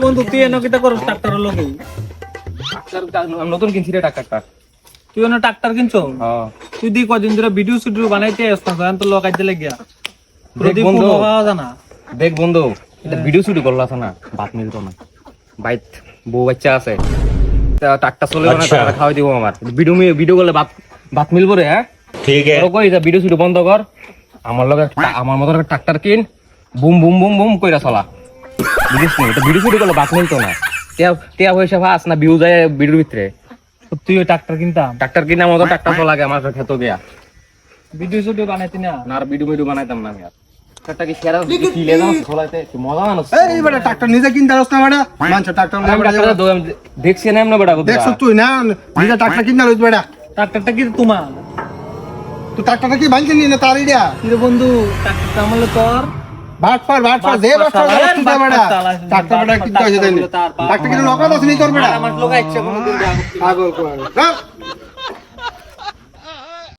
বন্ধু তুই এনে কিটা করছ ট্রাক্টরের লগে? নতুন কিনছি রে ট্রাক্টরটা। তুই এনে ট্রাক্টর কিনছো? হ্যাঁ তুই দি কদিন ধরে ভিডিও শুডিও বানাইতে আসছ না তো লগাইতে লাগিয়া প্রদীপ বন্ধু। পাওয়া জানা দেখ বন্ধু, এটা ভিডিও শুট করলাছ না, ভাত মিলত না, বাইত বউ বাচ্চা আছে, ট্রাক্টর চলে না, টাকা খাওয়াই দিব আমার। ভিডিও করলে ভাত মিলবো রে। হ্যাঁ ठीक है। কই যা ভিডিও শুট বন্ধ কর, আমার লগে আমার মতো ট্রাক্টর কিন, বুম বুম বুম বুম কইরা চলা, বুঝিস নি? এটা ভিডিও শুট করলে ভাত মিলতো না, টিয়া পয়সা ফাস না ভিউ যায় ভিডিওর ভিতরে। তুই ওই ট্রাক্টর কিনতাম, ট্রাক্টর কিনা মতো ট্রাক্টর চলাগে আমার খেতো গিয়া ভিডিও শুডিও বানাইতি না? না, আর ভিডিও বানাইতাম না আমি। আর ট্রাক্টর কি সেরা কি লে জানো চলাইতে কি মজা জানো? এই বেটা ট্রাক্টর নিজে কিনতে আসছ না বেটা, মানুষ ট্রাক্টর দেখছি না এমন বেটা দেখছ তুই না নিজে ট্রাক্টর কিনতে আসছ বেটা। ট্রাক্টরটা কি তোমার? তুই ট্রাক্টরটা কি ভাঙছিস নি না তার ইডা? কিরে বন্ধু ট্রাক্টরটা আমলে তোর? ভাট ফার যে ভাট ফার তুই বেটা ট্রাক্টর বেটা কিনতে আসছ তাই না? ট্রাক্টর কিনে নকরা দছ নি তোর বেটা। আমার লোক ইচ্ছা কোনদিন পাগল কর।